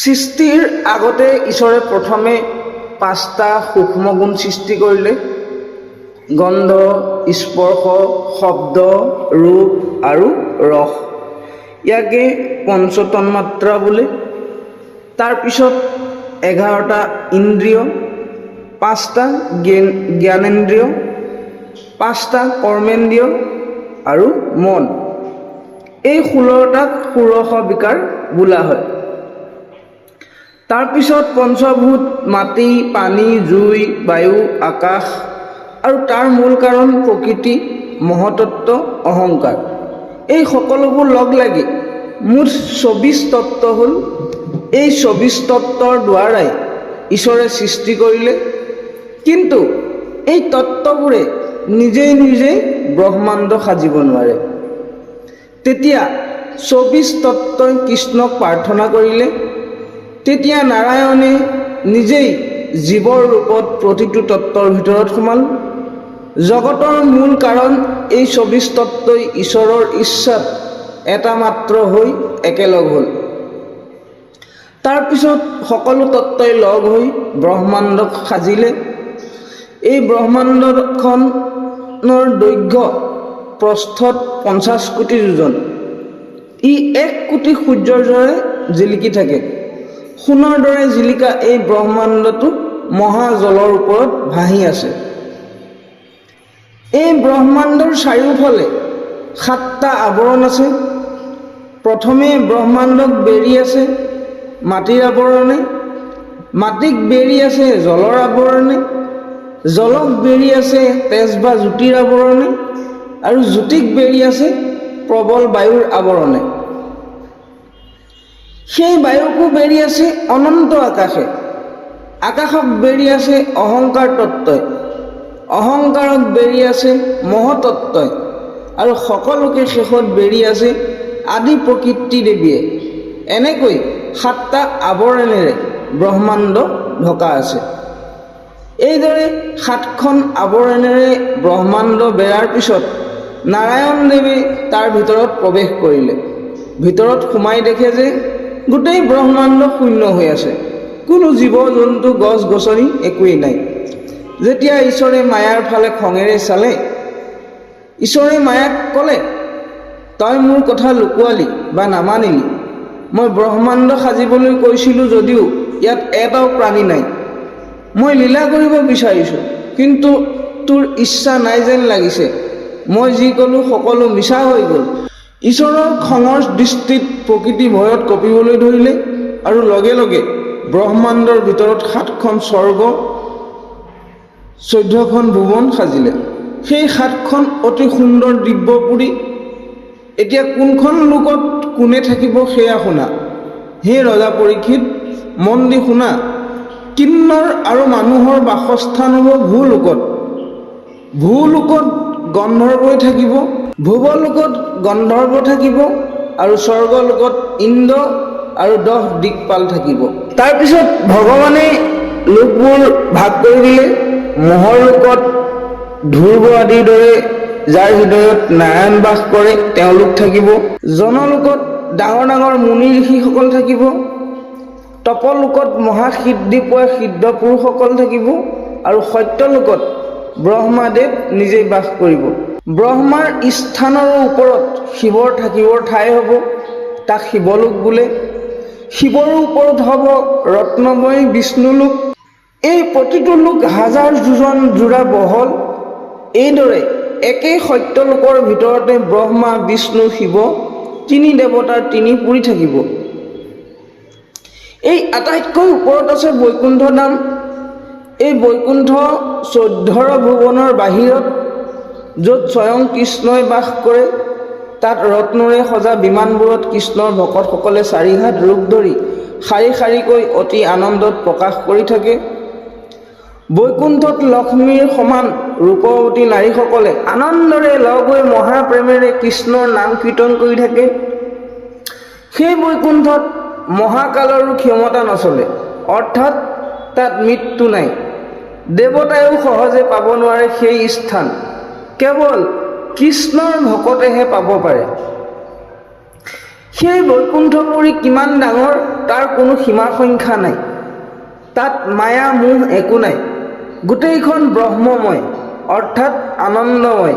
সৃষ্টিৰ আগতে ঈশ্বৰে প্ৰথমে 5টা সূক্ষ্ম গুণ সৃষ্টি কৰিলে। গন্ধ, স্পৰ্শ, শব্দ, ৰূপ আৰু ৰস। ইয়াকে পঞ্চতন্মাত্ৰা বোলে। তাৰপিছত 11টা ইন্দ্ৰিয়, 5টা জ্ঞানেন্দ্ৰিয়, 5টা কৰ্মেন্দ্ৰিয় আৰু মন। এই 16টাক ষোড়শ বিকাৰ বোলা হয়। তাৰপিছত পঞ্চভূত মাটি, পানী, জুই, বায়ু, আকাশ আৰু তাৰ মূল কাৰণ প্ৰকৃতি, মহতত্ব, অহংকাৰ। এই সকলোবোৰ লগ লাগি মুঠ 24 তত্ত্ব হ'ল। এই 24 তত্ত্বৰ দ্বাৰাই ঈশ্বৰে সৃষ্টি কৰিলে। কিন্তু এই তত্ত্ববোৰে নিজেই নিজেই ব্ৰহ্মাণ্ড সাজিব নোৱাৰে। তেতিয়া 24 তত্ত্বই কৃষ্ণক প্ৰাৰ্থনা কৰিলে। তেতিয়া নাৰায়ণে নিজেই জীৱৰ ৰূপত প্ৰতিটো তত্ত্বৰ ভিতৰত সোমাল। জগতৰ মূল কাৰণ এই 24 তত্ত্বই ঈশ্বৰৰ ইচ্ছাত এটা মাত্ৰ হৈ একেলগ হ'ল। তাৰপিছত সকলো তত্ত্বই লগ হৈ ব্ৰহ্মাণ্ডক সাজিলে। এই ব্ৰহ্মাণ্ডখনৰ দৈৰ্ঘ্য প্ৰস্থত 50 কোটি যোজন। ই 1 কোটি সূৰ্যৰ দৰে জিলিকি থাকে। সোণৰ দৰে জিলিকা এই ব্ৰহ্মাণ্ডটো মহাজলৰ ওপৰত ভাহি আছে। এই ব্ৰহ্মাণ্ডৰ চাৰিওফালে 7টা আৱৰণ আছে। প্ৰথমে ব্ৰহ্মাণ্ডক বেৰি আছে মাটিৰ আৱৰণে, মাটিক বেৰি আছে জলৰ আৱৰণে, জলক বেৰি আছে তেজ বা জ্যোতিৰ আৱৰণে, আৰু জ্যোতিক বেৰি আছে প্ৰবল বায়ুৰ আৱৰণে। সেই বায়ুকো বেৰি আছে অনন্ত আকাশে। আকাশক বেৰি আছে অহংকাৰ তত্ত্বই, অহংকাৰক বেৰি আছে মহতত্ত্বই, আৰু সকলোকে শেষত বেৰি আছে আদি প্ৰকৃতি দেৱীয়ে। এনেকৈ 7টা আৱৰণেৰে ব্ৰহ্মাণ্ড ঢকা আছে। এইদৰে 7খন আৱৰণেৰে ব্ৰহ্মাণ্ড বেৰাৰ পিছত নাৰায়ণ দেৱে তাৰ ভিতৰত প্ৰৱেশ কৰিলে। ভিতৰত সোমাই দেখে যে গোটেই ব্ৰহ্মাণ্ড শূন্য হৈ আছে। কোনো জীৱ জন্তু গছ গছনি একোৱেই নাই। যেতিয়া ঈশ্বৰে মায়াৰ ফালে খঙেৰে চালে, ঈশ্বৰে মায়াক ক'লে, তই মোৰ কথা লুকুৱালি বা নামানিলি। মই ব্ৰহ্মাণ্ড সাজিবলৈ কৈছিলোঁ যদিও ইয়াত এটাও প্ৰাণী নাই। মই লীলা কৰিব বিচাৰিছোঁ, কিন্তু তোৰ ইচ্ছা নাই যেন লাগিছে। মই যি ক'লোঁ সকলো মিছা হৈ গ'ল। ঈশ্বৰৰ খঙৰ দৃষ্টিত প্ৰকৃতি ভয়ত কঁপিবলৈ ধৰিলে, আৰু লগে লগে ব্ৰহ্মাণ্ডৰ ভিতৰত 7খন স্বৰ্গ, 14খন ভুৱন সাজিলে। সেই 7খন অতি সুন্দৰ দিব্যপুৰী। এতিয়া কোনখন লোকত কোনে থাকিব সেয়া শুনা। হে ৰজা পৰীক্ষিত, মন দি শুনা। কিন্নৰ আৰু মানুহৰ বাসস্থান হ'ব ভূলোকত। ভূলোকত গন্ধৰ্বই থাকিব, ভুৱলোকত গন্ধৰ্ব থাকিব, আৰু স্বৰ্গলোকত ইন্দ্ৰ আৰু 10 দিকপাল থাকিব। তাৰপিছত ভগৱানে লোকবোৰ ভাগ কৰি দিলে। মহৰ লোকত ধ্ৰুৱ আদিৰ দৰে যাৰ হৃদয়ত নাৰায়ণ বাস কৰে তেওঁলোক থাকিব। জনলোকত ডাঙৰ ডাঙৰ মুনি ঋষিসকল থাকিব। তপলোকত মহাসিদ্ধি পোৱা সিদ্ধ পুৰুষসকল থাকিব। আৰু সত্যলোকত ব্ৰহ্মাদেৱ নিজেই বাস কৰিব। ব্ৰহ্মাৰ স্থানৰ ওপৰত শিৱৰ থাকিবৰ ঠাই হ'ব, তাক শিৱলোক বোলে। শিৱৰ ওপৰত হ'ব ৰত্নময় বিষ্ণুলোক। এই প্ৰতিটো লোক 1000 যোজন জোৰা বহল। এইদৰে একেই সত্যলোকৰ ভিতৰতে ব্ৰহ্মা, বিষ্ণু, শিৱ 3 দেৱতাৰ 3 পুৰী থাকিব। এই আটাইতকৈ ওপৰত আছে বৈকুণ্ঠ ধাম। এই বৈকুণ্ঠ 14 ভুৱনৰ বাহিৰত, য'ত স্বয়ং কৃষ্ণই বাস কৰে। তাত ৰত্নৰে সজা বিমানবোৰত কৃষ্ণৰ ভকতসকলে 4 হাত ৰূপ ধৰি শাৰী শাৰীকৈ অতি আনন্দত প্ৰকাশ কৰি থাকে। বৈকুণ্ঠত লক্ষ্মীৰ সমান ৰূপৱতী নাৰীসকলে আনন্দৰে লগ হৈ মহাপ্ৰেমেৰে কৃষ্ণৰ নাম কীৰ্তন কৰি থাকে। সেই বৈকুণ্ঠত মহাকালৰো ক্ষমতা নচলে, অৰ্থাৎ তাত মৃত্যু নাই। দেৱতায়ো সহজে পাব নোৱাৰে সেই স্থান। কেৱল কৃষ্ণৰ ভকতেহে পাব পাৰে। সেই বৈকুণ্ঠপুৰী কিমান ডাঙৰ তাৰ কোনো সীমা সংখ্যা নাই। তাত মায়া মোহ একো নাই। গোটেইখন ব্ৰহ্মময় অৰ্থাৎ আনন্দময়।